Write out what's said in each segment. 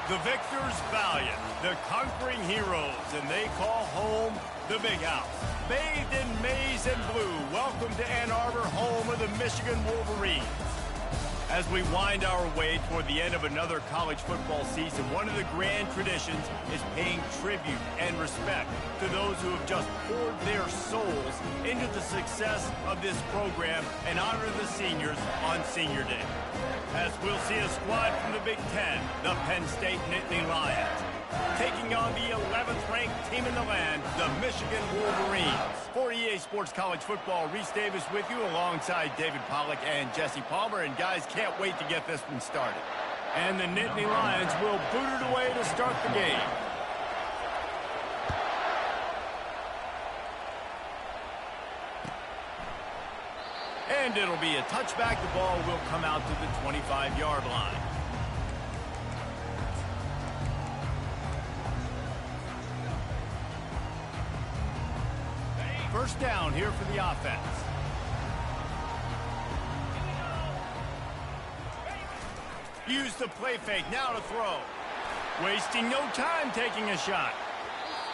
The victors valiant, the conquering heroes, and they call home the Big House. Bathed in maize and blue, welcome to Ann Arbor, home of the Michigan Wolverines. As we wind our way toward the end of another college football season, one of the grand traditions is paying tribute and respect to those who have just poured their souls into the success of this program and honor the seniors on Senior Day. As we'll see a squad from the Big Ten, the Penn State Nittany Lions, taking on the 11th ranked team in the land, the Michigan Wolverines. For EA Sports College Football, Reese Davis with you alongside David Pollack and Jesse Palmer. And guys, can't wait to get this one started. And the Nittany Lions will boot it away to start the game. And it'll be a touchback. The ball will come out to the 25-yard line. First down here for the offense. Use the play fake, now to throw. Wasting no time taking a shot.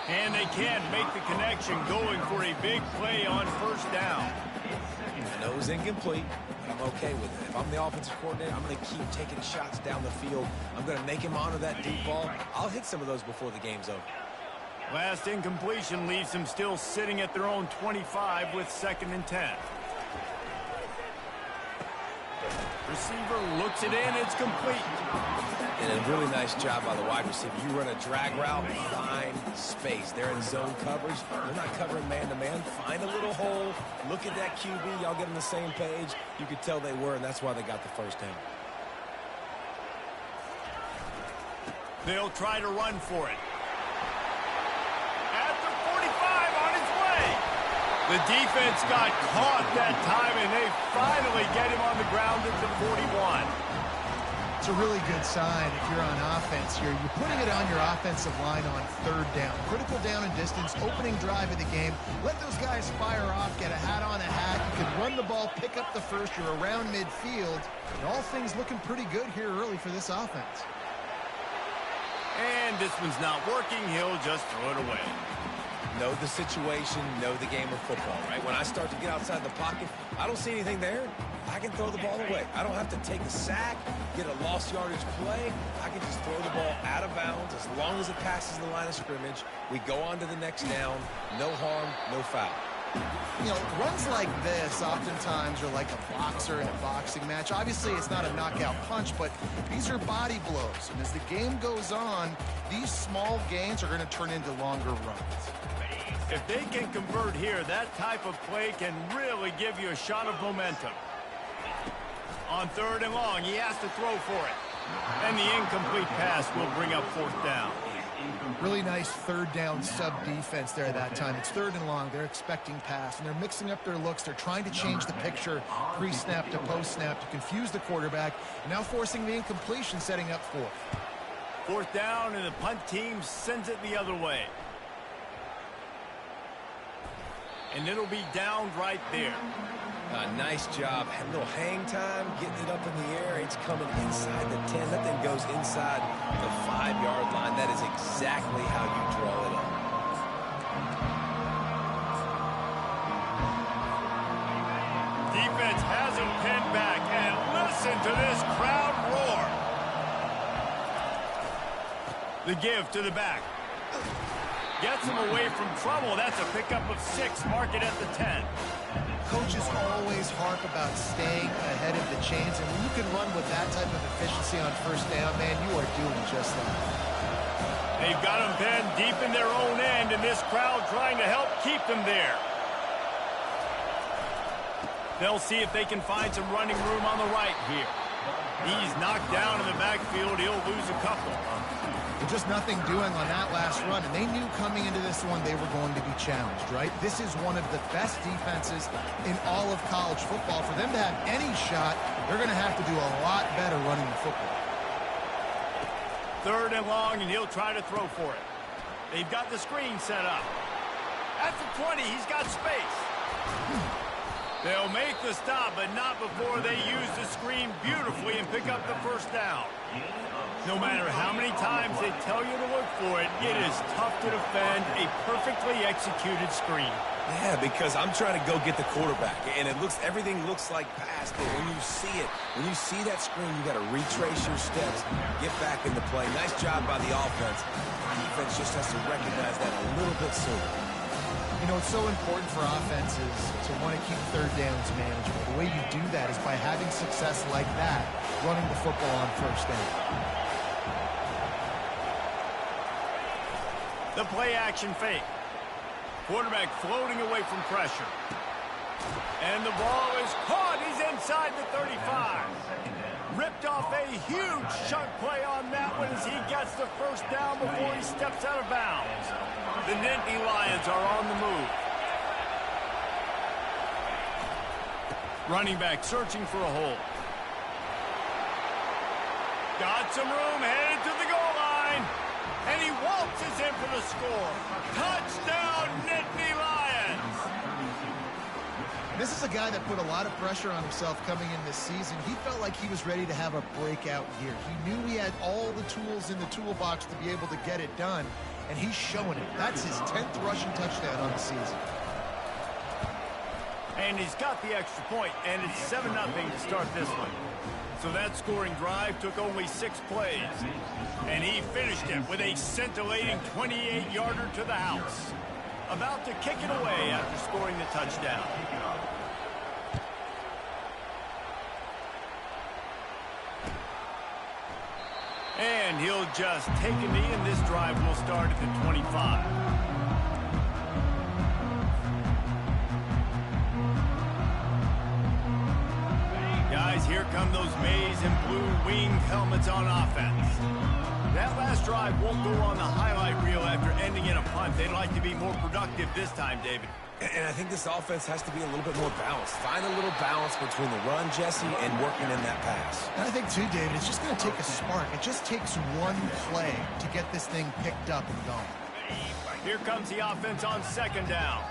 And they can't make the connection, going for a big play on first down. I know it was incomplete, but I'm okay with it. If I'm the offensive coordinator, I'm going to keep taking shots down the field. I'm going to make him honor that deep ball. I'll hit some of those before the game's over. Last incompletion leaves them still sitting at their own 25 with 2nd and 10. Receiver looks it in, it's complete. And a really nice job by the wide receiver. You run a drag route, find space. They're in zone coverage. They're not covering man-to-man. Find a little hole. Look at that QB. Y'all get on the same page. You could tell they were, and that's why they got the first down. They'll try to run for it. At the 45, on its way. The defense got caught that time, and they finally get him on the ground at the 41. It's a really good sign if you're on offense here. You're putting it on your offensive line on 3rd down. Critical down and distance, opening drive of the game. Let those guys fire off, get a hat on a hat. You can run the ball, pick up the first. You're around midfield. And all things looking pretty good here early for this offense. And this one's not working. He'll just throw it away. Know the situation, know the game of football, right? When I start to get outside the pocket, I don't see anything there. I can throw the ball away. I don't have to take a sack, get a lost yardage play. I can just throw the ball out of bounds as long as it passes the line of scrimmage. We go on to the next down. No harm, no foul. You know, runs like this oftentimes are like a boxer in a boxing match. Obviously, it's not a knockout punch, but these are body blows. And as the game goes on, these small gains are going to turn into longer runs. If they can convert here, that type of play can really give you a shot of momentum. On 3rd and long, he has to throw for it. And the incomplete pass will bring up 4th down. Really nice 3rd down sub-defense there that time. It's 3rd and long. They're expecting pass, and they're mixing up their looks. They're trying to change the picture pre-snap to post-snap to confuse the quarterback. Now forcing the incompletion, setting up 4th. 4th down, and the punt team sends it the other way. And it'll be downed right there. Nice job. A little hang time, getting it up in the air. It's coming inside the 10. That thing goes inside the 5-yard line. That is exactly how you draw it up. Defense has him pinned back, and listen to this crowd roar. The give to the back. Gets him away from trouble. That's a pickup of 6. Mark it at the 10. Coaches always harp about staying ahead of the chains, and when you can run with that type of efficiency on 1st down, man, you are doing just that. They've got them pinned deep in their own end, and this crowd trying to help keep them there. They'll see if they can find some running room on the right here. He's knocked down in the backfield. He'll lose a couple. Just nothing doing on that last run, and they knew coming into this one they were going to be challenged, right? This is one of the best defenses in all of college football. For them to have any shot, they're going to have to do a lot better running the football. 3rd and long, and he'll try to throw for it. They've got the screen set up. At the 20, he's got space. They'll make the stop, but not before they use the screen beautifully and pick up the first down. No matter how many times they tell you to look for it, it is tough to defend a perfectly executed screen. Yeah, because I'm trying to go get the quarterback, and everything looks like pass, but when you see that screen, you got to retrace your steps, get back in the play. Nice job by the offense. The defense just has to recognize that a little bit sooner. You know, it's so important for offenses to want to keep third downs manageable. The way you do that is by having success like that, running the football on first down. The play-action fake. Quarterback floating away from pressure. And the ball is caught. He's inside the 35. Ripped off a huge chunk play on that one as he gets the first down before he steps out of bounds. The Nittany Lions are on the move. Running back searching for a hole. Got some room, headed to the goal line. And he waltzes in for the score. Touchdown, Nittany Lions! This is a guy that put a lot of pressure on himself coming in this season. He felt like he was ready to have a breakout year. He knew he had all the tools in the toolbox to be able to get it done, and he's showing it. That's his 10th rushing touchdown on the season. And he's got the extra point, and it's 7-0 to start this one. So that scoring drive took only 6 plays. And he finished it with a scintillating 28-yarder to the house. About to kick it away after scoring the touchdown. And he'll just take a knee, and this drive will start at the 25. Guys, here come those maize and blue winged helmets on offense. That last drive won't go on the highlight reel after ending in a punt. They'd like to be more productive this time, David. And I think this offense has to be a little bit more balanced. Find a little balance between the run, Jesse, and working in that pass. And I think, too, David, it's just going to take a spark. It just takes one play to get this thing picked up and going. Here comes the offense on second down.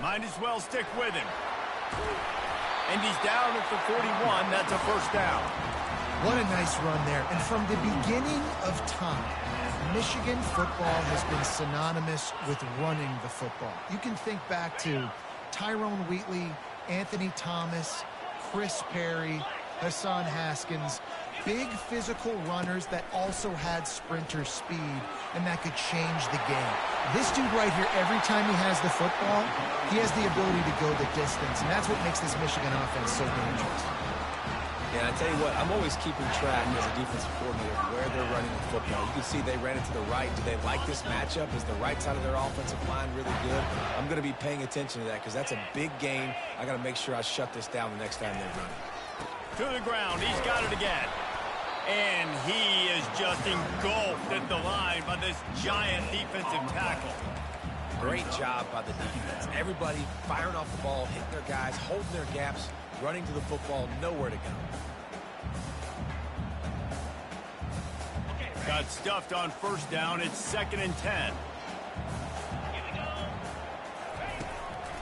Might as well stick with him. And he's down at the 41. That's a first down. What a nice run there. And from the beginning of time, Michigan football has been synonymous with running the football. You can think back to Tyrone Wheatley, Anthony Thomas, Chris Perry, Hassan Haskins. Big physical runners that also had sprinter speed and that could change the game. This dude right here, every time he has the football, he has the ability to go the distance, and that's what makes this Michigan offense so dangerous. Yeah, I tell you what, I'm always keeping track as a defensive coordinator of where they're running the football. You can see they ran it to the right. Do they like this matchup? Is the right side of their offensive line really good? I'm going to be paying attention to that because that's a big game. I got to make sure I shut this down the next time they run it. To the ground, he's got it again. And he is just engulfed at the line by this giant defensive tackle. Great job by the defense. Everybody firing off the ball, hitting their guys, holding their gaps, running to the football, nowhere to go. Got stuffed on first down. It's 2nd and 10.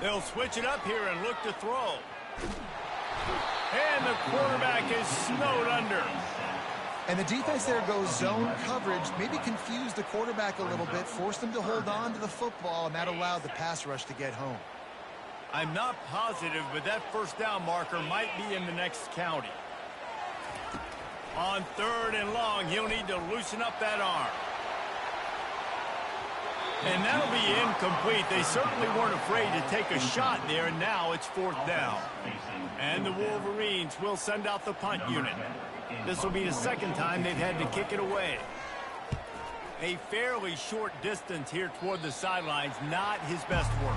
They'll switch it up here and look to throw. And the quarterback is snowed under. And the defense there goes zone coverage, maybe confused the quarterback a little bit, forced him to hold on to the football, and that allowed the pass rush to get home. I'm not positive, but that first down marker might be in the next county. On 3rd and long, he'll need to loosen up that arm. And that'll be incomplete. They certainly weren't afraid to take a shot there, and now it's 4th down. And the Wolverines will send out the punt unit. This will be the second time they've had to kick it away. A fairly short distance here toward the sidelines, not his best work.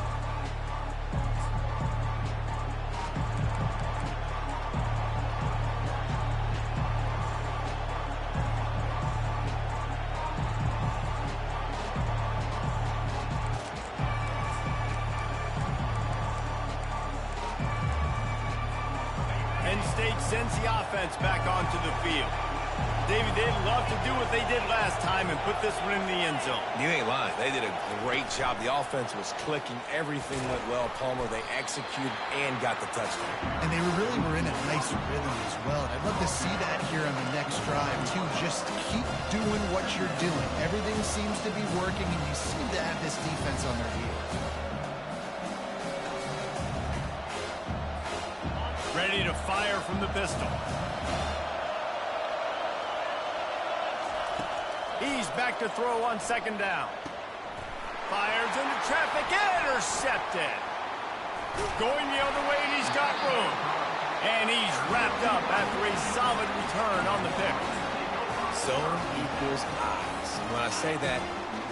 Penn State sends the offense back onto the field. Davey, they'd love to do what they did last time and put this one in the end zone. You ain't lying. They did a great job. The offense was clicking. Everything went well. Palmer, they executed and got the touchdown. And they really were in a nice rhythm as well. And I'd love to see that here on the next drive, too. Just keep doing what you're doing. Everything seems to be working, and you seem to have this defense on their heels. Ready to fire from the pistol. He's back to throw on second down. Fires into traffic, intercepted. Going the other way, and he's got room. And he's wrapped up after a solid return on the pick. Zone equals eyes. And when I say that,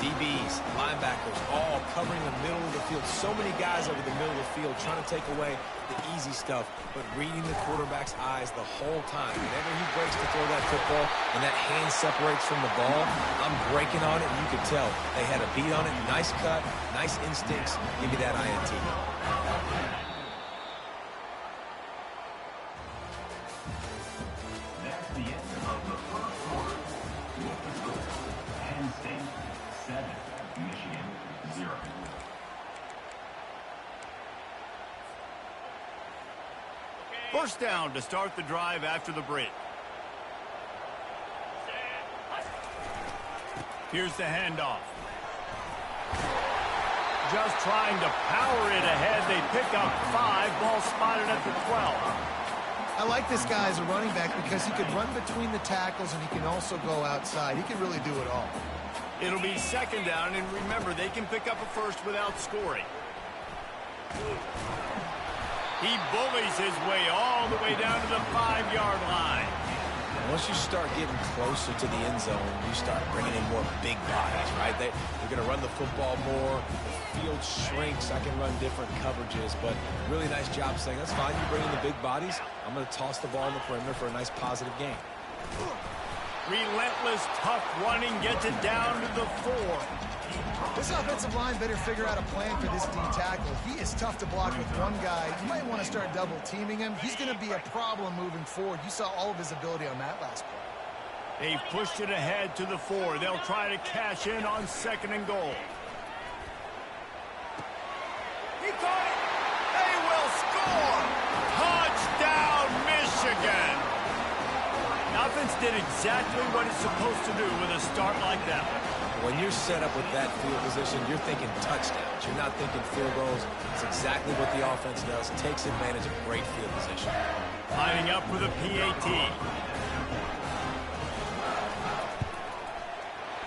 DBs, linebackers, all covering the middle of the field. So many guys over the middle of the field trying to take away the easy stuff, but reading the quarterback's eyes the whole time. Whenever he breaks to throw that football and that hand separates from the ball, I'm breaking on it, and you could tell they had a beat on it. Nice cut, nice instincts. Give me that INT. That's the end of the first quarter. With the score, Penn State 7, Michigan 0. First down to start the drive after the break. Here's the handoff. Just trying to power it ahead. They pick up 5. Ball spotted at the 12. I like this guy as a running back because he could run between the tackles and he can also go outside. He can really do it all. It'll be second down, and remember, they can pick up a first without scoring. He bullies his way all the way down to the 5-yard line. Once you start getting closer to the end zone, you start bringing in more big bodies, right? They're going to run the football more. The field shrinks. I can run different coverages, but really nice job saying, that's fine. You bring in the big bodies. I'm going to toss the ball in the perimeter for a nice positive gain. Relentless, tough running gets it down to the 4. This offensive line better figure out a plan for this D tackle. He is tough to block with one guy. You might want to start double teaming him. He's going to be a problem moving forward. You saw all of his ability on that last play. They pushed it ahead to the 4. They'll try to cash in on second and goal. He caught it. They will score. Touchdown, Michigan. The offense did exactly what it's supposed to do with a start like that. When you're set up with that field position, you're thinking touchdowns. You're not thinking field goals. It's exactly what the offense does. Takes advantage of great field position. Lining up for the PAT.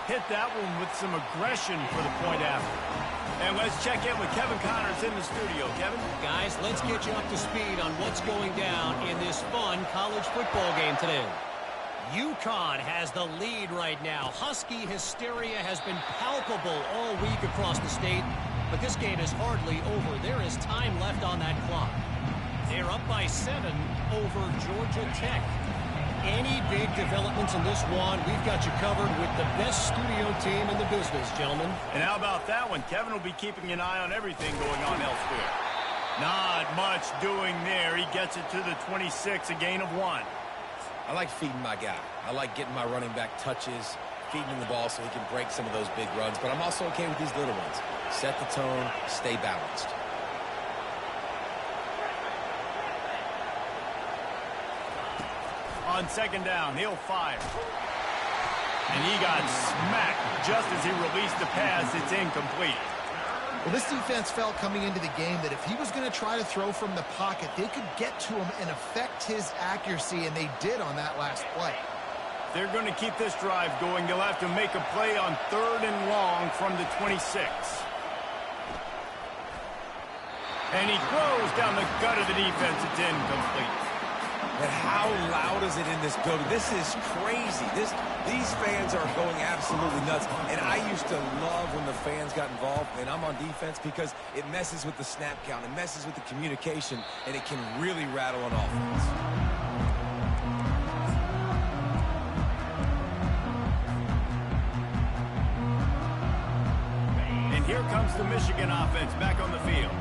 Hit that one with some aggression for the point after. And let's check in with Kevin Connors in the studio. Kevin? Guys, let's get you up to speed on what's going down in this fun college football game today. UConn has the lead right now. Husky hysteria has been palpable all week across the state, but this game is hardly over. There is time left on that clock. They're up by 7 over Georgia Tech. Any big developments in this one, we've got you covered with the best studio team in the business, gentlemen. And how about that one? Kevin will be keeping an eye on everything going on elsewhere. Not much doing there. He gets it to the 26, a gain of 1. I like feeding my guy. I like getting my running back touches, feeding him the ball so he can break some of those big runs. But I'm also okay with these little ones. Set the tone, stay balanced. On second down, he'll fire. And he got smacked just as he released the pass. It's incomplete. Well, this defense felt coming into the game that if he was going to try to throw from the pocket, they could get to him and affect his accuracy, and they did on that last play. They're going to keep this drive going. They'll have to make a play on 3rd and long from the 26. And he throws down the gut of the defense. It's incomplete. And how loud is it in this building? This is crazy. These fans are going absolutely nuts. And I used to love when the fans got involved, and I'm on defense, because it messes with the snap count. It messes with the communication, and it can really rattle an offense. And here comes the Michigan offense back on the field.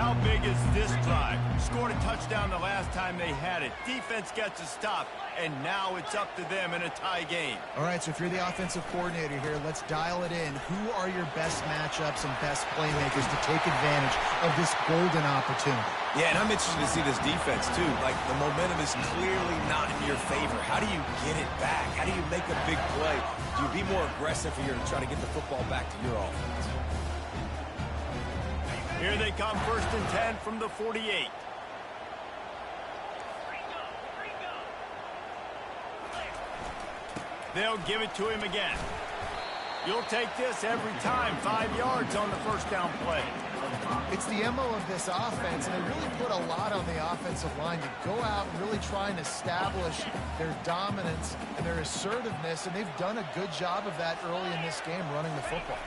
How big is this drive? Scored a touchdown the last time they had it. Defense gets a stop, and now it's up to them in a tie game. All right, so if you're the offensive coordinator here, let's dial it in. Who are your best matchups and best playmakers to take advantage of this golden opportunity? Yeah, and I'm interested to see this defense, too. Like, the momentum is clearly not in your favor. How do you get it back? How do you make a big play? Do you be more aggressive here to try to get the football back to your offense? Here they come, 1st and 10 from the 48. They'll give it to him again. You'll take this every time. 5 yards on the first down play. It's the MO of this offense, and they really put a lot on the offensive line to go out and really try and establish their dominance and their assertiveness, and they've done a good job of that early in this game running the football.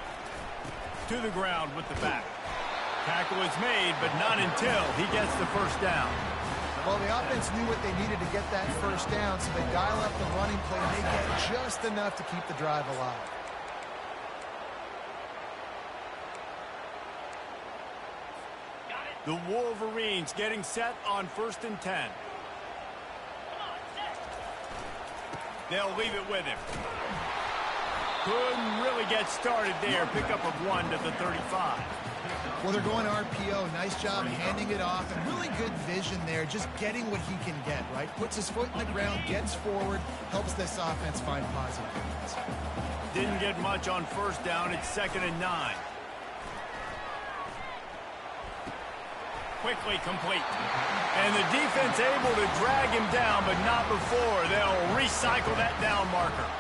To the ground with the back. Tackle is made, but not until he gets the first down. Well, the offense knew what they needed to get that first down, so they dial up the running play, and they get just enough to keep the drive alive. The Wolverines getting set on 1st and 10. They'll leave it with him. Couldn't really get started there. Pick up of 1 to the 35. Well, they're going RPO. Nice job handing it off, and really good vision there, just getting what he can get, right? Puts his foot in the ground, gets forward, helps this offense find positive points. Didn't get much on 1st down. It's 2nd and 9. Quickly complete. And the defense able to drag him down, but not before. They'll recycle that down marker.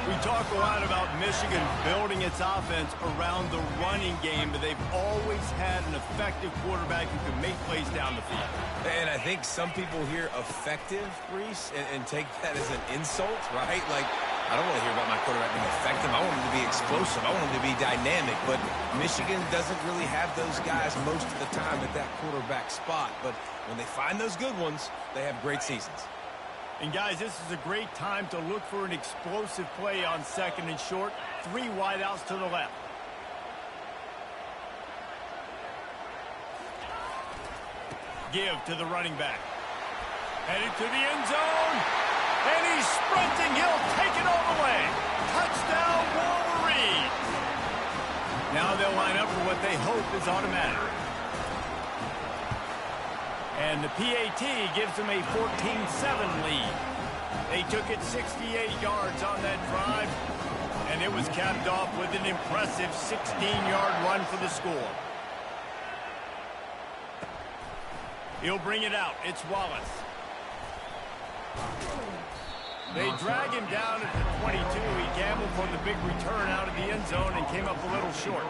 We talk a lot about Michigan building its offense around the running game, but they've always had an effective quarterback who can make plays down the field. And I think some people hear effective, Reese, and take that as an insult, right? Like, I don't want to hear about my quarterback being effective. I want him to be explosive. I want him to be dynamic. But Michigan doesn't really have those guys most of the time at that quarterback spot. But when they find those good ones, they have great seasons. And, guys, this is a great time to look for an explosive play on 2nd and short. 3 wideouts to the left. Give to the running back. Headed to the end zone. And he's sprinting. He'll take it all the way. Touchdown, Wolverine. Now they'll line up for what they hope is automatic. And the PAT gives them a 14-7 lead. They took it 68 yards on that drive, and it was capped off with an impressive 16-yard run for the score. He'll bring it out. It's Wallace. They drag him down at the 22. He gambled for the big return out of the end zone and came up a little short.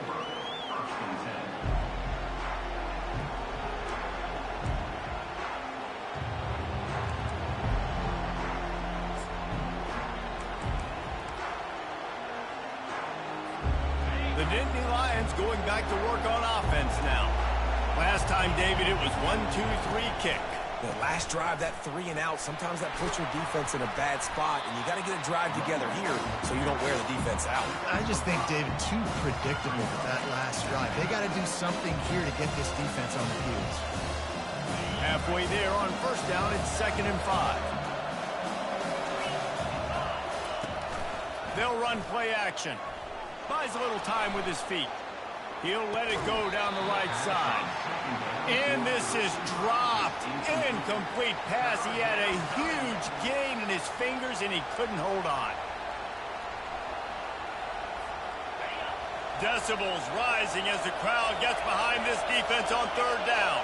The Nittany Lions going back to work on offense now. Last time, David, it was 1-2-3 kick. The last drive, that 3 and out, sometimes that puts your defense in a bad spot, and you got to get a drive together here so you don't wear the defense out. I just think, David, too predictable with that last drive. They got to do something here to get this defense on the heels. Halfway there on 1st down, it's 2nd and 5. They'll run play action. Buys a little time with his feet. He'll let it go down the right side. And this is dropped. Incomplete pass. He had a huge gain in his fingers, and he couldn't hold on. Decibels rising as the crowd gets behind this defense on 3rd down.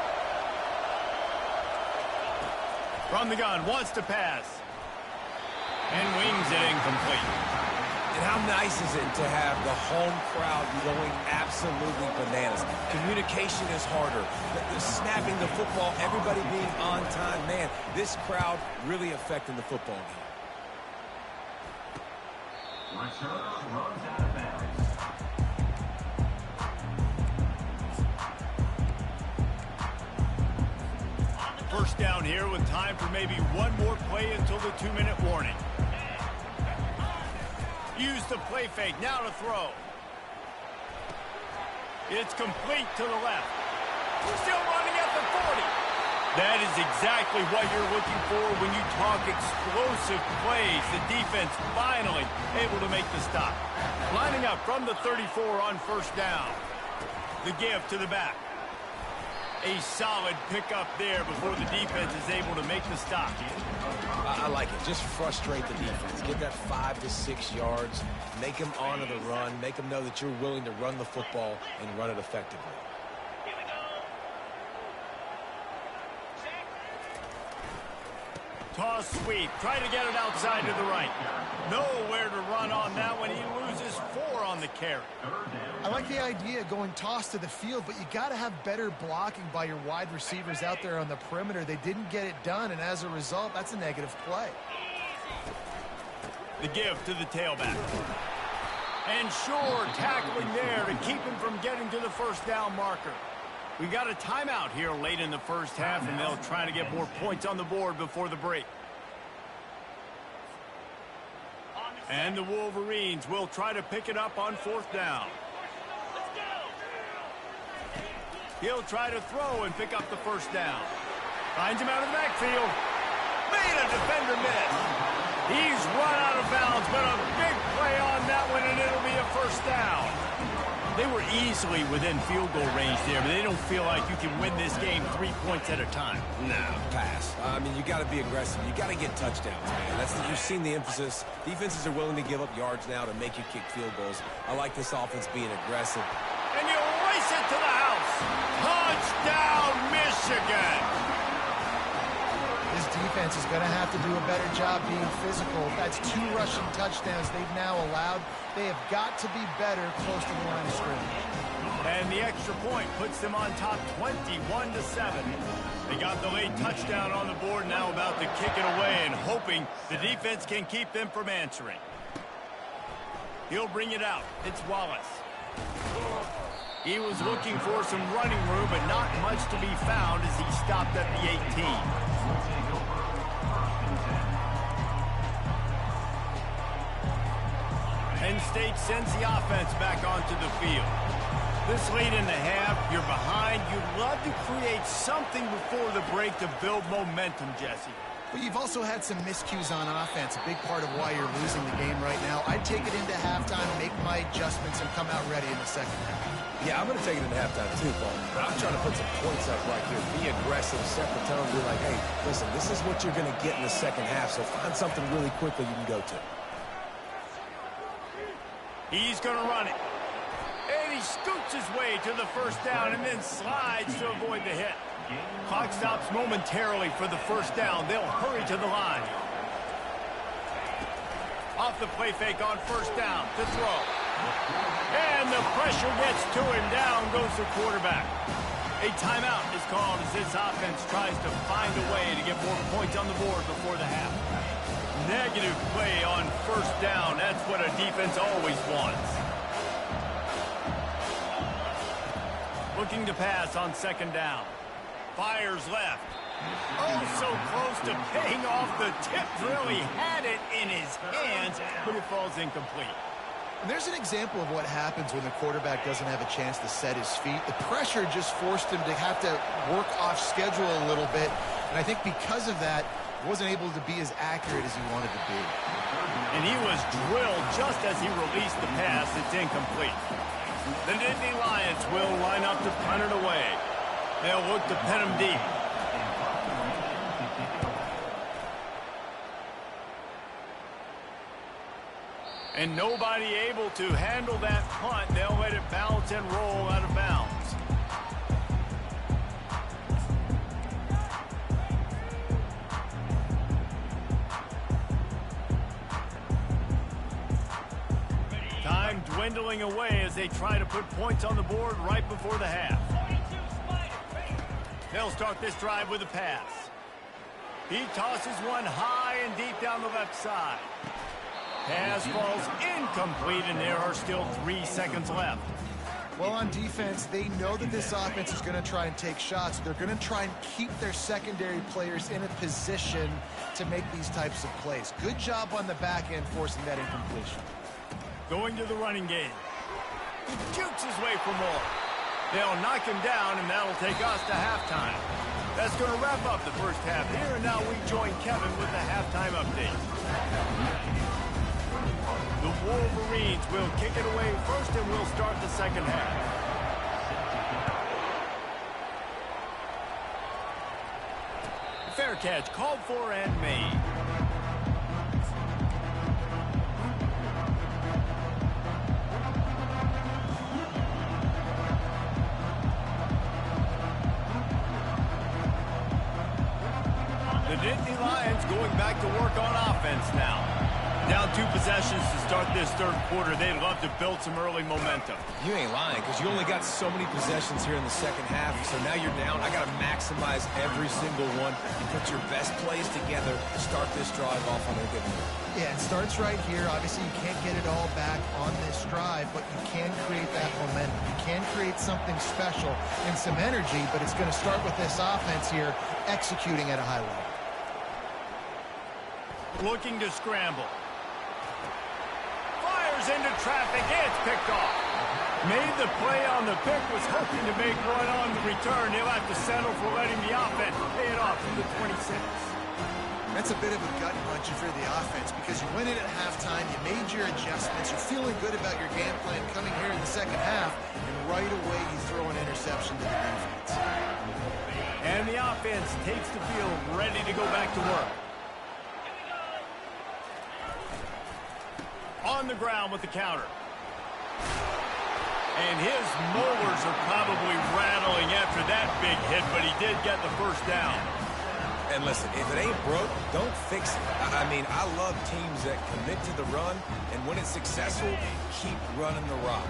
From the gun, wants to pass. And wings it incomplete. And how nice is it to have the home crowd going absolutely bananas? Communication is harder. The snapping the football, everybody being on time. Man, this crowd really affecting the football game. Return runs out of bounds. First down here with time for maybe one more play until the 2-minute warning. Use the play fake. Now to throw. It's complete to the left. Still running at the 40. That is exactly what you're looking for when you talk explosive plays. The defense finally able to make the stop. Lining up from the 34 on first down. The give to the back. A solid pickup there before the defense is able to make the stop. I like it. Just frustrate the defense. Get that 5 to 6 yards. Make them honor the run. Make them know that you're willing to run the football and run it effectively. Toss sweep. Try to get it outside to the right. Nowhere to run on that one. He loses 4 on the carry. I like the idea going toss to the field, but you got to have better blocking by your wide receivers out there on the perimeter. They didn't get it done, and as a result, that's a negative play. The give to the tailback. And sure, tackling there to keep him from getting to the first down marker. We got a timeout here late in the first half, and they'll try to get more points on the board before the break. And the Wolverines will try to pick it up on fourth down. He'll try to throw and pick up the first down. Finds him out of the backfield. Made a defender miss. He's run out of bounds, but a big play on that one, and it'll be a first down. They were easily within field goal range there, but they don't feel like you can win this game 3 points at a time. No, pass. I mean, you got to be aggressive. You got to get touchdowns, man. You've seen the emphasis. Defenses are willing to give up yards now to make you kick field goals. I like this offense being aggressive. And you race it to the house. Touchdown, Michigan. This defense is going to have to do a better job being physical. That's 2 rushing touchdowns they've now allowed. They have got to be better close to the line of scrimmage. And the extra point puts them on top 21-7. They got the late touchdown on the board, now about to kick it away and hoping the defense can keep them from answering. He'll bring it out. It's Wallace. He was looking for some running room, but not much to be found as he stopped at the 18. Penn State sends the offense back onto the field. This late in the half, you're behind. You'd love to create something before the break to build momentum, Jesse. But you've also had some miscues on offense, a big part of why you're losing the game right now. I'd take it into halftime, make my adjustments, and come out ready in the second half. Yeah, I'm going to take it into halftime too, Paul. But I'm trying to put some points up right here. Be aggressive, set the tone, be like, hey, listen, this is what you're going to get in the second half, so find something really quickly you can go to. He's going to run it. And he scoots his way to the first down and then slides to avoid the hit. Clock stops momentarily for the first down. They'll hurry to the line. Off the play fake on first down to throw. And the pressure gets to him. Down goes the quarterback. A timeout is called as this offense tries to find a way to get more points on the board before the half. Negative play on first down. That's what a defense always wants. Looking to pass on second down. Fires left. Oh, so close to paying off the tip. Really had it in his hands, but it falls incomplete. And there's an example of what happens when the quarterback doesn't have a chance to set his feet. The pressure just forced him to have to work off schedule a little bit. And I think because of that, wasn't able to be as accurate as he wanted to be. And he was drilled just as he released the pass. It's incomplete. The Nittany Lions will line up to punt it away. They'll look to pin him deep. And nobody able to handle that punt. They'll let it bounce and roll out of bounds. Time dwindling away as they try to put points on the board right before the half. They'll start this drive with a pass. He tosses one high and deep down the left side. Pass falls incomplete, and there are still 3 seconds left. Well, on defense, they know that this offense is going to try and take shots. They're going to try and keep their secondary players in a position to make these types of plays. Good job on the back end forcing that incompletion. Going to the running game. He jukes his way for more. They'll knock him down, and that'll take us to halftime. That's going to wrap up the first half here, and now we join Kevin with the halftime update. The Wolverines will kick it away first, and we'll start the second half. Fair catch called for and made. The Nittany Lions going back to work on offense now. Down 2 possessions to start this third quarter. They'd love to build some early momentum. You ain't lying, because you only got so many possessions here in the second half, so now you're down. I got to maximize every single one. You put your best plays together, start this drive off on a good move. Yeah, it starts right here. Obviously, you can't get it all back on this drive, but you can create that momentum. You can create something special and some energy, but it's going to start with this offense here executing at a high level. Looking to scramble. Fires into traffic. It's picked off. Made the play on the pick. Was hoping to make one on the return. He'll have to settle for letting the offense pay it off from the 26. That's a bit of a gut puncher for the offense because you went in at halftime, you made your adjustments, you're feeling good about your game plan coming here in the second half, and right away you throw an interception to the defense. And the offense takes the field, ready to go back to work. On the ground with the counter. And his molars are probably rattling after that big hit, but he did get the first down. And listen, if it ain't broke, don't fix it. I mean, I love teams that commit to the run, and when it's successful, keep running the rock.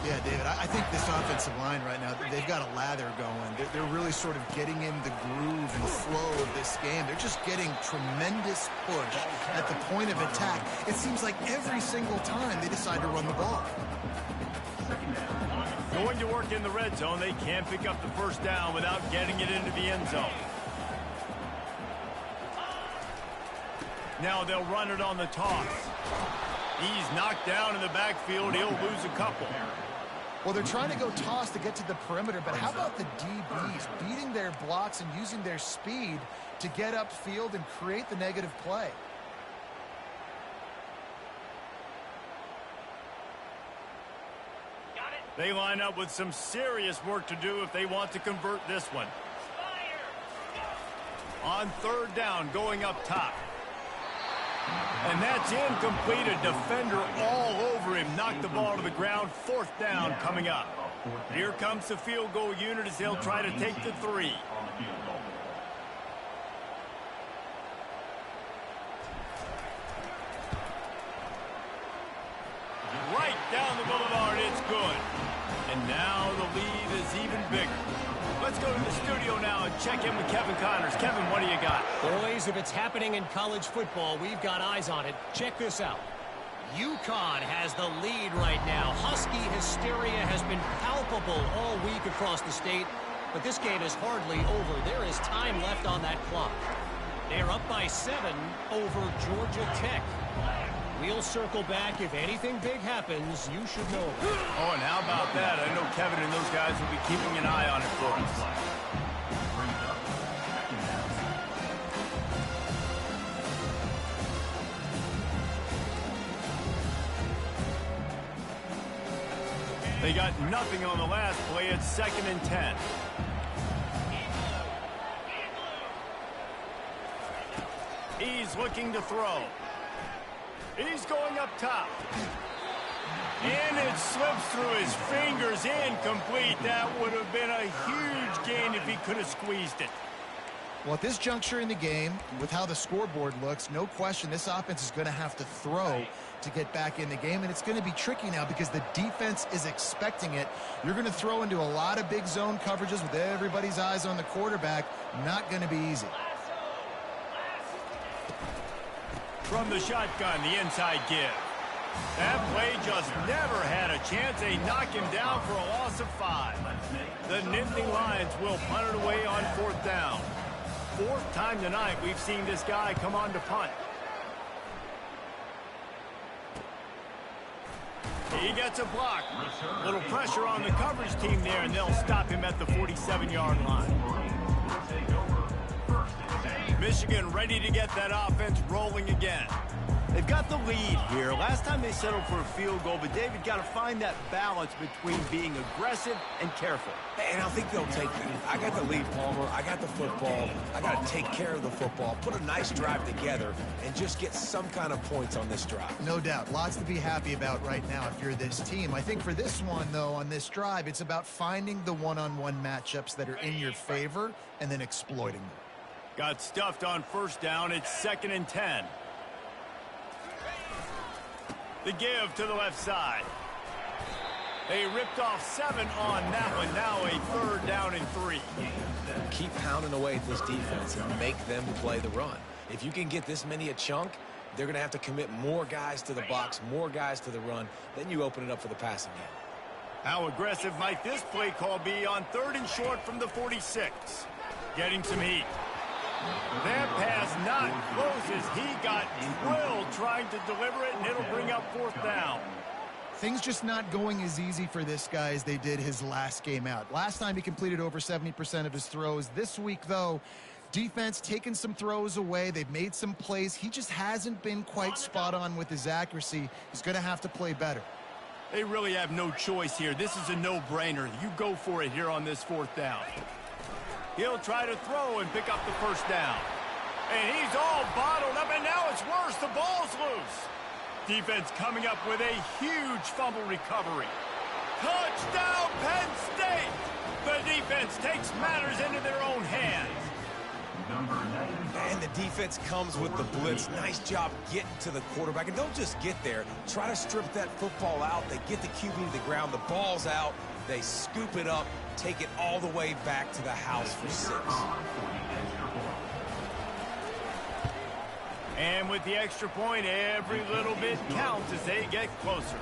Yeah, David, I think this offensive line right now, they've got a lather going. They're really sort of getting in the groove and flow of this game. They're just getting tremendous push at the point of attack. It seems like every single time they decide to run the ball. Going to work in the red zone, they can't pick up the first down without getting it into the end zone. Now they'll run it on the toss. He's knocked down in the backfield. He'll lose a couple. Well, they're trying to go toss to get to the perimeter, but how about the DBs beating their blocks and using their speed to get upfield and create the negative play? They line up with some serious work to do if they want to convert this one. On third down, going up top. And that's incomplete. A defender all over him. Knocked the ball to the ground. Fourth down coming up. Here comes the field goal unit as they'll try to take the 3. Right down the boulevard. It's good. And now the lead is even bigger. Let's go to the studio now and check in with Kevin Connors. Kevin, what do you got? Boys, if it's happening in college football, we've got eyes on it. Check this out. UConn has the lead right now. Husky hysteria has been palpable all week across the state, but this game is hardly over. There is time left on that clock. They're up by 7 over Georgia Tech. We'll circle back. If anything big happens, you should know about it. Oh, and how about that? I know Kevin and those guys will be keeping an eye on it for us. They got nothing on the last play. It's 2nd and 10. He's looking to throw. He's going up top. And it slips through his fingers. Incomplete. That would have been a huge gain if he could have squeezed it. Well, at this juncture in the game, with how the scoreboard looks, no question this offense is going to have to throw to get back in the game, and it's going to be tricky now because the defense is expecting it. You're going to throw into a lot of big zone coverages with everybody's eyes on the quarterback. Not going to be easy. From the shotgun, the inside give. That play just never had a chance. They knock him down for a loss of 5. The Nittany Lions will punt it away on 4th down. 4th time tonight we've seen this guy come on to punt. He gets a block. A little pressure on the coverage team there, and they'll stop him at the 47-yard line. Michigan ready to get that offense rolling again. They've got the lead here. Last time they settled for a field goal, but David got to find that balance between being aggressive and careful. And I think they'll take that. I got the lead, Palmer. I got the football. I got to take care of the football, put a nice drive together, and just get some kind of points on this drive. No doubt. Lots to be happy about right now if you're this team. I think for this one, though, on this drive, it's about finding the one-on-one matchups that are in your favor and then exploiting them. Got stuffed on first down. It's 2nd and 10. The give to the left side. They ripped off 7 on that one. Now a 3rd down and 3. Keep pounding away at this defense and make them play the run. If you can get this many a chunk, they're going to have to commit more guys to the box, more guys to the run. Then you open it up for the passing game. How aggressive might this play call be on 3rd and short from the 46? Getting some heat. That pass not close as he got drilled trying to deliver it, and it'll bring up 4th down. Things just not going as easy for this guy as they did his last game out. Last time he completed over 70% of his throws. This week, though, defense taking some throws away. They've made some plays. He just hasn't been quite spot on with his accuracy. He's going to have to play better. They really have no choice here. This is a no-brainer. You go for it here on this 4th down. He'll try to throw and pick up the 1st down. And he's all bottled up, and now it's worse. The ball's loose. Defense coming up with a huge fumble recovery. Touchdown, Penn State! The defense takes matters into their own hands. And the defense comes with the blitz. Nice job getting to the quarterback. And don't just get there. Try to strip that football out. They get the QB to the ground. The ball's out. They scoop it up, take it all the way back to the house for 6. And with the extra point, every little bit counts as they get closer.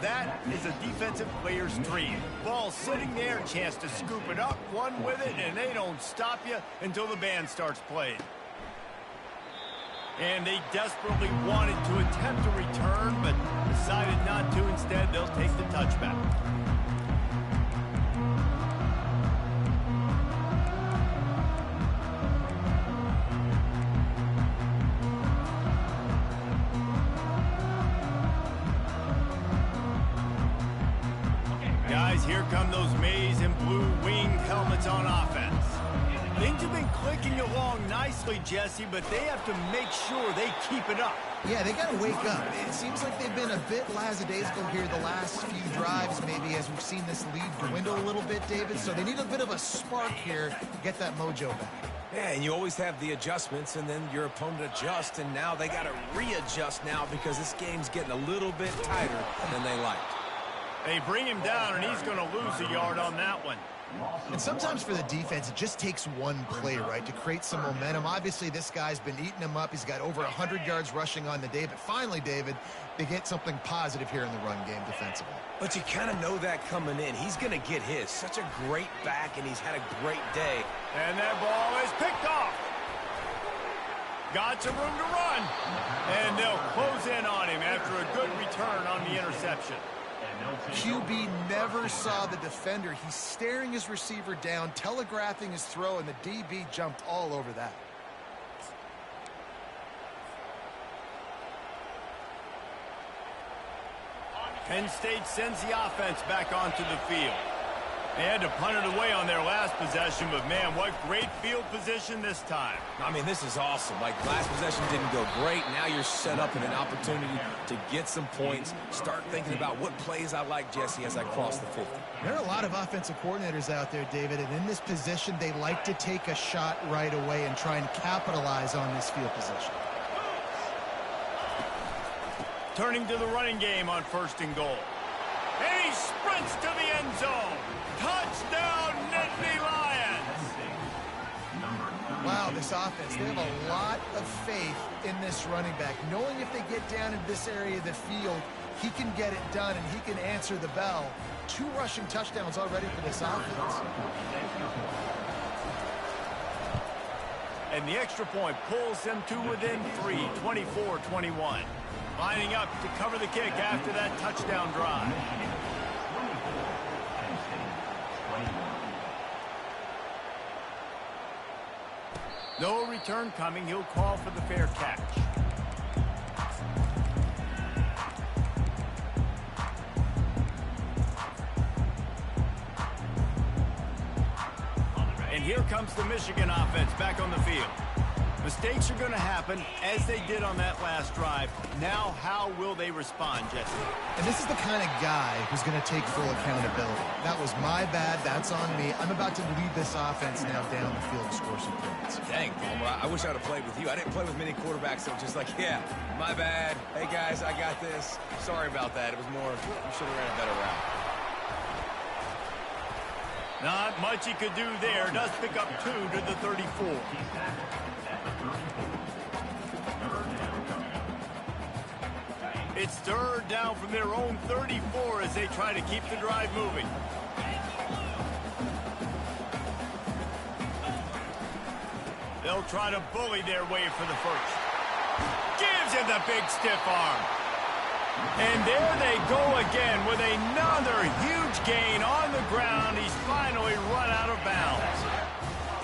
That is a defensive player's dream. Ball sitting there, chance to scoop it up, run with it, and they don't stop you until the band starts playing. And they desperately wanted to attempt a return, but decided not to. Instead, they'll take the touchback. Guys, here come those maize and blue winged helmets on offense. Things have been clicking along nicely, Jesse, but they have to make sure they keep it up. Yeah, they got to wake up. It seems like they've been a bit lackadaisical here the last few drives, maybe, as we've seen this lead dwindle a little bit, David. So they need a bit of a spark here to get that mojo back. Yeah, and you always have the adjustments, and then your opponent adjusts, and now they got to readjust now because this game's getting a little bit tighter than they liked. They bring him down, and he's going to lose a yard on that one. And sometimes for the defense, it just takes one play, right, to create some momentum. Obviously, this guy's been eating him up. He's got over 100 yards rushing on the day. But finally, David, they get something positive here in the run game defensively. But you kind of know that coming in. He's going to get his. Such a great back, and he's had a great day. And that ball is picked off. Got some room to run. And they'll close in on him after a good return on the interception. QB never saw the defender. He's staring his receiver down, telegraphing his throw, and the DB jumped all over that. Penn State sends the offense back onto the field. They had to punt it away on their last possession, but man, what great field position this time. I mean, this is awesome. Like, last possession didn't go great. Now you're set up in an opportunity to get some points. Start thinking about what plays I like, Jesse, as I cross the 50. There are a lot of offensive coordinators out there, David, and in this position, they like to take a shot right away and try and capitalize on this field position. Turning to the running game on 1st and goal. And he sprints to the end zone. Touchdown, Nittany Lions! Wow, this offense, they have a lot of faith in this running back. Knowing if they get down in this area of the field, he can get it done and he can answer the bell. 2 rushing touchdowns already for this offense. And the extra point pulls them to within 3, 24-21. Lining up to cover the kick after that touchdown drive. Michigan 24, Penn State 21. No return coming. He'll call for the fair catch. And here comes the Michigan offense back on the field. Mistakes are going to happen, as they did on that last drive. Now, how will they respond, Jesse? And this is the kind of guy who's going to take full accountability. That was my bad. That's on me. I'm about to lead this offense now down the field to score some points. Dang, Palmer, I wish I'd have played with you. I didn't play with many quarterbacks that were just like, yeah, my bad. Hey, guys, I got this. Sorry about that. It was more, you should have ran a better route. Not much he could do there. Does pick up 2 to the 34. It's third down from their own 34 as they try to keep the drive moving. They'll try to bully their way for the first. Gives him the big stiff arm. And there they go again with another huge gain on the ground. He's finally run out of bounds.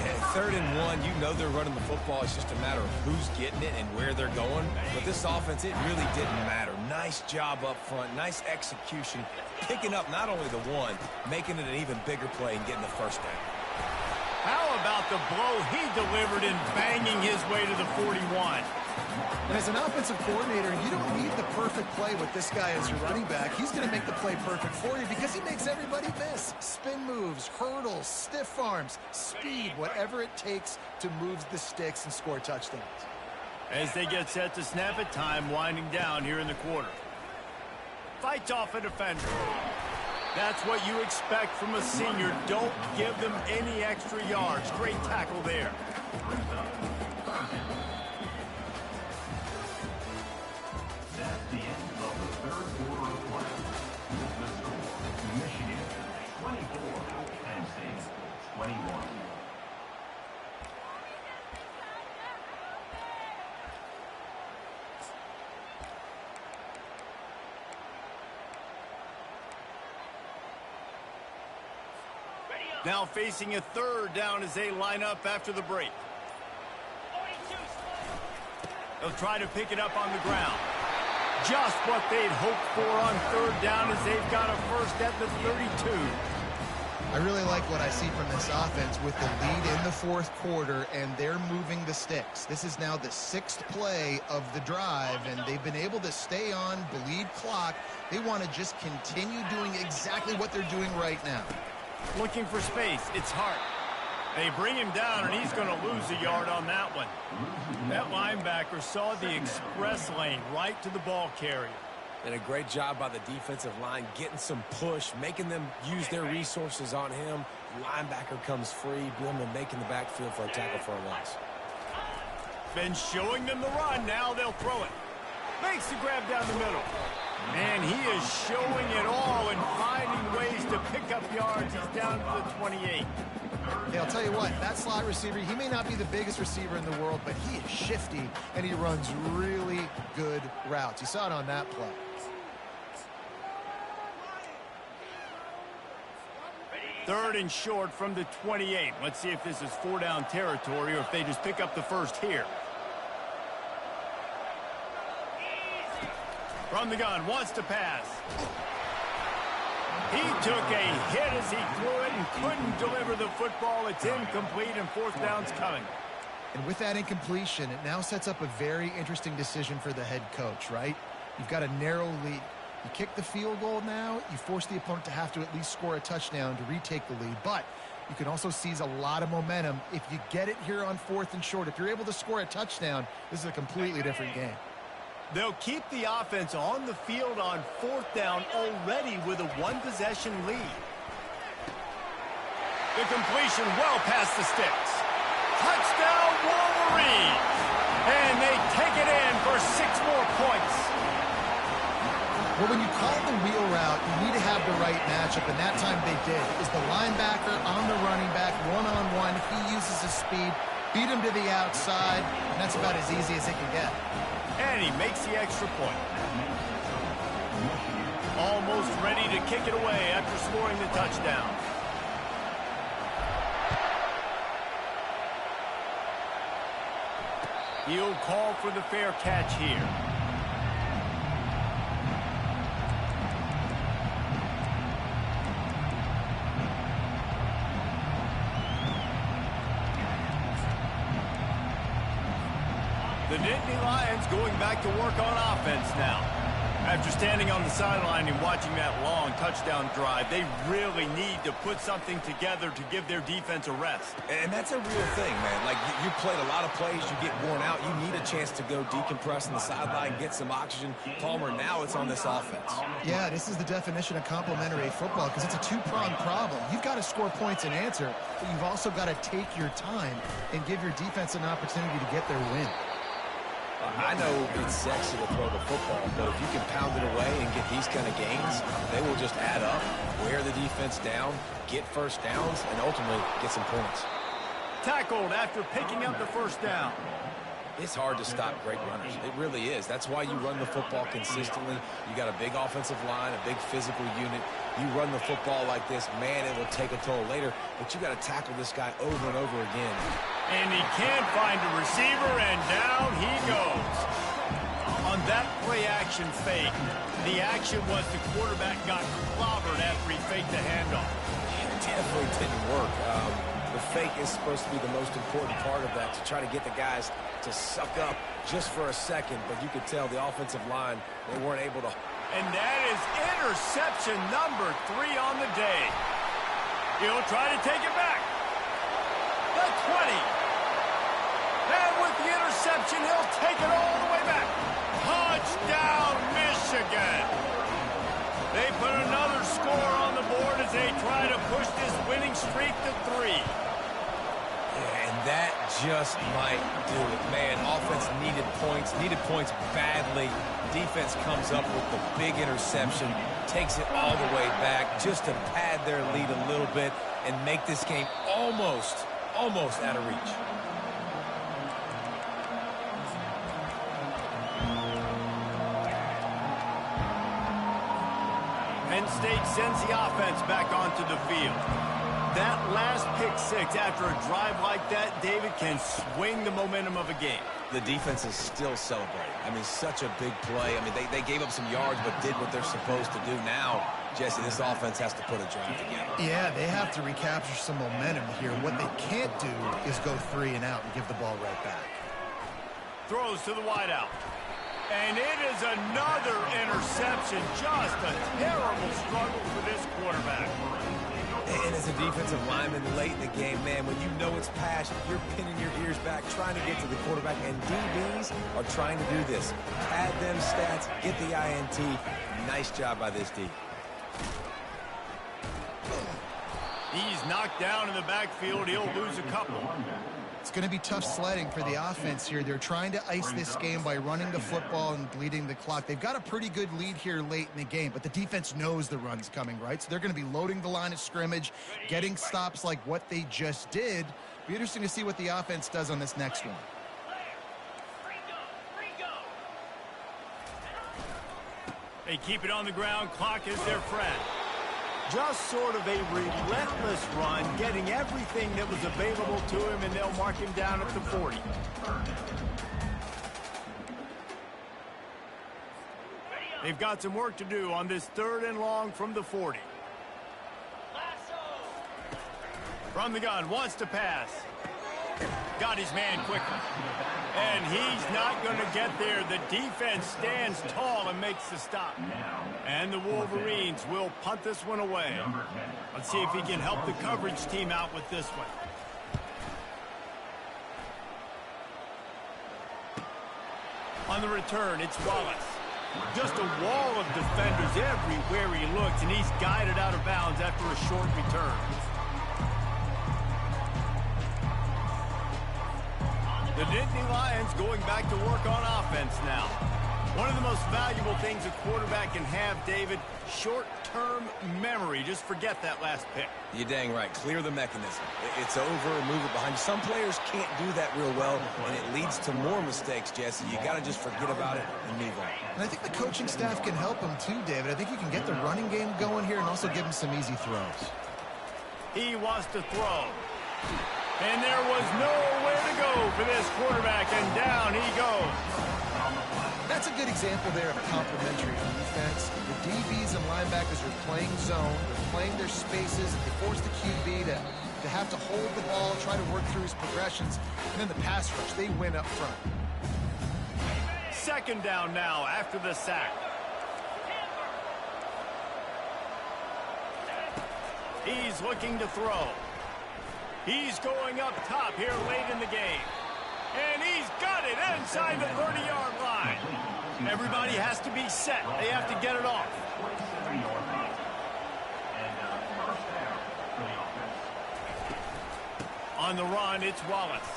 Yeah, 3rd and 1, you know they're running the football. It's just a matter of who's getting it and where they're going. But this offense, it really didn't matter. Nice job up front, nice execution, picking up not only the one, making it an even bigger play and getting the first down. How about the blow he delivered in banging his way to the 41? And as an offensive coordinator, you don't need the perfect play with this guy as your running back. He's going to make the play perfect for you because he makes everybody miss. Spin moves, hurdles, stiff arms, speed, whatever it takes to move the sticks and score touchdowns. As they get set to snap it, time winding down here in the quarter. Fights off a defender. That's what you expect from a senior. Don't give them any extra yards. Great tackle there. That's the end of the third quarter of play. With the score, Michigan 24, Penn State 21. Now facing a third down as they line up after the break. They'll try to pick it up on the ground. Just what they'd hoped for on third down as they've got a first at the 32. I really like what I see from this offense with the lead in the 4th quarter, and they're moving the sticks. This is now the 6th play of the drive, and they've been able to stay on, bleed clock. They want to just continue doing exactly what they're doing right now. Looking for space. It's Hart. They bring him down, and he's going to lose a yard on that one. That linebacker saw the express lane right to the ball carrier. And a great job by the defensive line, getting some push, making them use their resources on him. Linebacker comes free, boom, and making the backfield for a tackle for a loss. Been showing them the run. Now they'll throw it. Makes the grab down the middle. And he is showing it all and finding ways to pick up yards. He's down to the 28. Hey, I'll tell you what, that slot receiver, he may not be the biggest receiver in the world, but he is shifty, and he runs really good routes. You saw it on that play. Third and short from the 28. Let's see if this is 4-down territory or if they just pick up the first here. From the gun, wants to pass. He took a hit as he threw it and couldn't deliver the football. It's incomplete, and 4th down's coming. And with that incompletion, it now sets up a very interesting decision for the head coach, right? You've got a narrow lead. You kick the field goal now, you force the opponent to have to at least score a touchdown to retake the lead. But you can also seize a lot of momentum if you get it here on 4th and short. If you're able to score a touchdown, this is a completely different game. They'll keep the offense on the field on 4th down already with a 1-possession lead. The completion well past the sticks. Touchdown, Wolverine! And they take it in for 6 more points. Well, when you call the wheel route, you need to have the right matchup, and that time they did. It was the linebacker on the running back, one-on-one. He uses his speed, beat him to the outside, and that's about as easy as it can get. And he makes the extra point. Almost ready to kick it away after scoring the touchdown. He'll call for the fair catch here. The Nittany Lions going back to work on offense now. After standing on the sideline and watching that long touchdown drive, they really need to put something together to give their defense a rest. And that's a real thing, man. Like, you played a lot of plays, you get worn out. You need a chance to go decompress on the sideline, get some oxygen. Palmer, now it's on this offense. Yeah, this is the definition of complementary football because it's a two-pronged problem. You've got to score points and answer, but you've also got to take your time and give your defense an opportunity to get their win. I know it's sexy to throw the football, but if you can pound it away and get these kind of gains, they will just add up, wear the defense down, get first downs, and ultimately get some points. Tackled after picking up the first down. It's hard to stop great runners. It really is. That's why you run the football consistently. You got a big offensive line, a big physical unit. You run the football like this, man, it will take a toll later, but you got to tackle this guy over and over again. And he can't find a receiver, and down he goes. On that play-action fake, the action was the quarterback got clobbered after he faked the handoff. It definitely didn't work. The fake is supposed to be the most important part of that, to try to get the guys to suck up just for a second, but you could tell the offensive line, they weren't able to. And that is interception number 3 on the day. He'll try to take it back. The 20. And with the interception, he'll take it all the way back. Touchdown, Michigan. They put another score on the board as they try to push this winning streak to 3. And that just might do it. Man, offense needed points badly. Defense comes up with the big interception, takes it all the way back just to pad their lead a little bit and make this game almost out of reach. Penn State sends the offense back onto the field. That last pick six after a drive like that, David, can swing the momentum of a game. The defense is still celebrating. I mean, such a big play. I mean, they gave up some yards but did what they're supposed to do. Now, Jesse, this offense has to put a drive together. Yeah, they have to recapture some momentum here. What they can't do is go 3 and out and give the ball right back. Throws to the wideout. And it is another interception. Just a terrible struggle for this quarterback. And as a defensive lineman late in the game, man, when you know it's pass, you're pinning your ears back, trying to get to the quarterback, and DBs are trying to do this. Pad them stats, get the INT. Nice job by this D. He's knocked down in the backfield. He'll lose a couple. It's going to be tough sledding for the offense here. They're trying to ice this game by running the football and bleeding the clock. They've got a pretty good lead here late in the game, but the defense knows the run's coming, right? So they're going to be loading the line of scrimmage, getting stops like what they just did. Be interesting to see what the offense does on this next one. They keep it on the ground. Clock is their friend. Just sort of a relentless run, getting everything that was available to him, and they'll mark him down at the 40. They've got some work to do on this 3rd and long from the 40. From the gun, wants to pass. Got his man quickly. And he's not going to get there. The defense stands tall and makes the stop. And the Wolverines will punt this one away. Let's see if he can help the coverage team out with this one. On the return, it's Wallace. Just a wall of defenders everywhere he looks, and he's guided out of bounds after a short return. The Nittany Lions going back to work on offense now. One of the most valuable things a quarterback can have, David, short short-term memory. Just forget that last pick. You're dang right. Clear the mechanism. It's over, move it behind you. Some players can't do that real well, and it leads to more mistakes, Jesse. You got to just forget about it and move on. And I think the coaching staff can help him too, David. I think you can get the running game going here and also give him some easy throws. He wants to throw. And there was nowhere to go for this quarterback, and down he goes. That's a good example there of complementary defense. The DBs and linebackers are playing zone, they're playing their spaces, and they force the QB to have to hold the ball, try to work through his progressions, and then the pass rush, they win up front. Second down now after the sack. He's looking to throw. He's going up top here late in the game. And he's got it inside the 30-yard line. Everybody has to be set. They have to get it off. On the run, it's Wallace.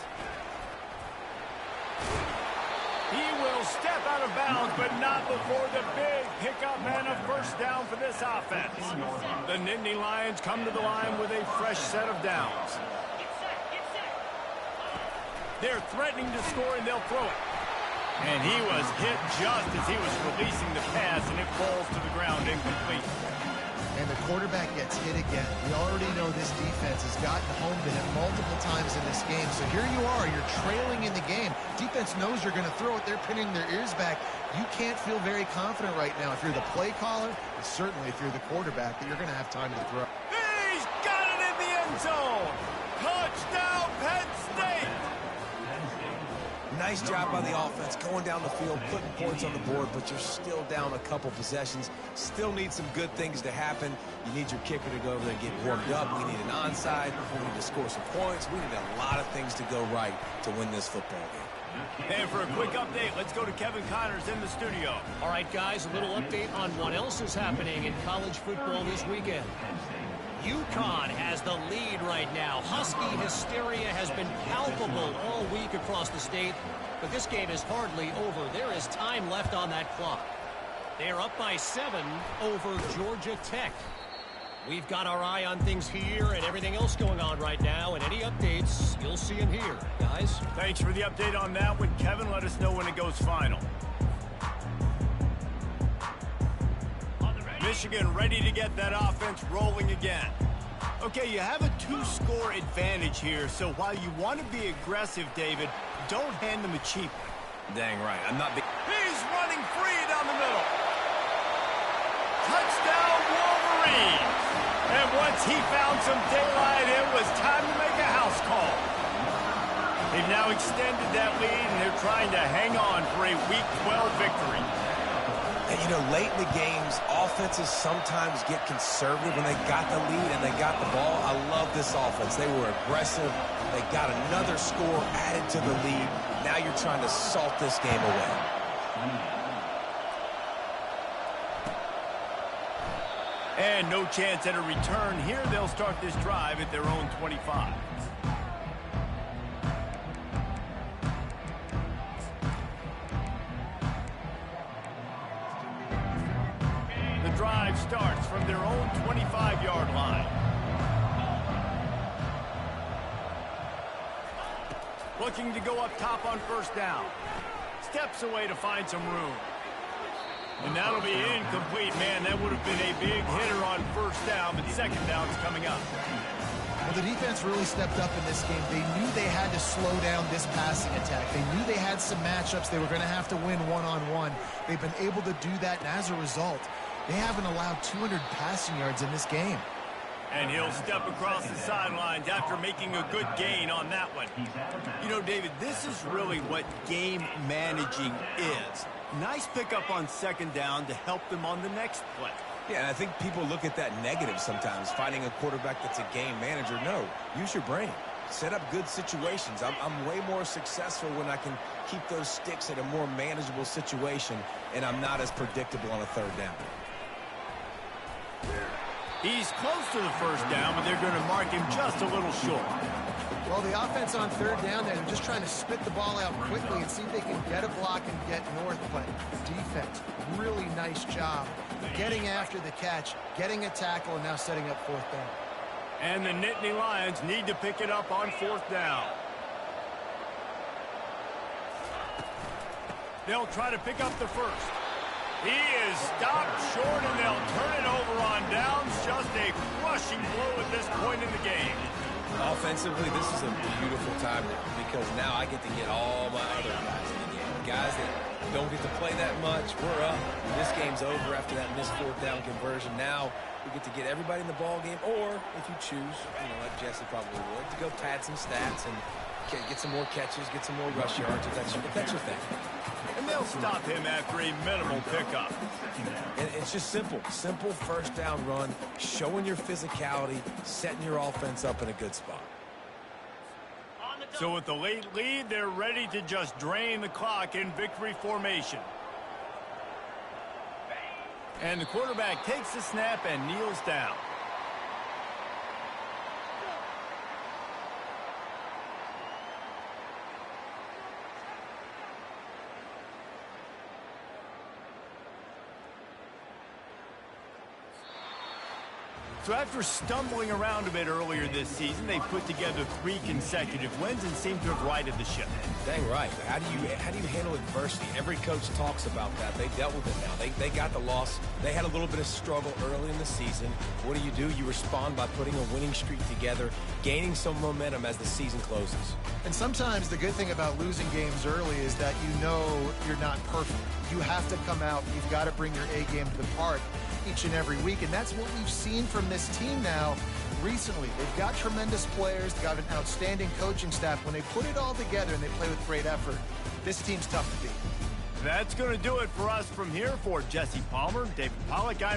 He will step out of bounds, but not before the big pickup and a first down for this offense. The Nittany Lions come to the line with a fresh set of downs. They're threatening to score, and they'll throw it. And he was hit just as he was releasing the pass, and it falls to the ground incomplete. And the quarterback gets hit again. We already know this defense has gotten home to him multiple times in this game. So here you are, you're trailing in the game. Defense knows you're going to throw it. They're pinning their ears back. You can't feel very confident right now if you're the play caller, and certainly if you're the quarterback, that you're going to have time to throw. He's got it in the end zone. Touchdown, Penn State. Nice job by the offense going down the field, putting points on the board, but you're still down a couple possessions. Still need some good things to happen. You need your kicker to go over there and get warmed up. We need an onside. We need to score some points. We need a lot of things to go right to win this football game. And for a quick update, let's go to Kevin Connors in the studio. All right, guys, a little update on what else is happening in college football this weekend. UConn has the lead right now. Husky hysteria has been palpable all week across the state, but this game is hardly over. There is time left on that clock. They are up by 7 over Georgia Tech. We've got our eye on things here and everything else going on right now, and any updates, you'll see them here, guys. Thanks for the update on that one, Kevin. Let us know when it goes final. Michigan ready to get that offense rolling again. Okay, you have a 2-score advantage here, so while you want to be aggressive, David, don't hand them a cheap one. Dang right. I'm not big. He's running free down the middle. Touchdown, Wolverine. And once he found some daylight, it was time to make a house call. They've now extended that lead, and they're trying to hang on for a Week 12 victory. And, you know, late in the games, offenses sometimes get conservative when they got the lead and they got the ball. I love this offense. They were aggressive. They got another score added to the lead. Now you're trying to salt this game away. And no chance at a return here. They'll start this drive at their own 25. Drive starts from their own 25-yard line. Looking to go up top on first down. Steps away to find some room. And that'll be incomplete, man. That would have been a big hitter on first down, but second down's coming up. Well, the defense really stepped up in this game. They knew they had to slow down this passing attack. They knew they had some matchups they were going to have to win one-on-one. They've been able to do that, and as a result, they haven't allowed 200 passing yards in this game. And he'll step across the sidelines after making a good gain on that one. You know, David, this is really what game managing is. Nice pickup on second down to help them on the next play. Yeah, and I think people look at that negative sometimes, finding a quarterback that's a game manager. No, use your brain. Set up good situations. I'm way more successful when I can keep those sticks at a more manageable situation, and I'm not as predictable on a third down. He's close to the first down, but they're going to mark him just a little short. Well, the offense on third down there, they're just trying to spit the ball out quickly and see if they can get a block and get north. But defense, really nice job getting after the catch, getting a tackle, and now setting up fourth down. And the Nittany Lions need to pick it up on fourth down. They'll try to pick up the first. He is stopped short, and they'll turn it over on downs. Just a crushing blow at this point in the game. Offensively, this is a beautiful time now because now I get to get all my other guys in the game. Guys that don't get to play that much, we're up. This game's over after that missed fourth down conversion. Now we get to get everybody in the ball game, or if you choose, like Jesse probably would, to go pad some stats and get some more catches, get some more rush yards if that's your thing. And they'll stop him after a minimal pickup. And it's just simple first down run, showing your physicality, setting your offense up in a good spot. So with the late lead, they're ready to just drain the clock in victory formation. And the quarterback takes the snap and kneels down. So after stumbling around a bit earlier this season, they put together 3 consecutive wins and seem to have righted the ship. Dang right. How do you handle adversity? Every coach talks about that. They dealt with it now. They got the loss. They had a little bit of struggle early in the season. What do? You respond by putting a winning streak together, gaining some momentum as the season closes. And sometimes the good thing about losing games early is that you know you're not perfect. You have to come out. You've got to bring your A game to the park each and every week, and that's what we've seen from this team now recently. They've got tremendous players. They've got an outstanding coaching staff. When they put it all together and they play with great effort, this team's tough to beat. That's going to do it for us from here. For Jesse Palmer, David Pollack,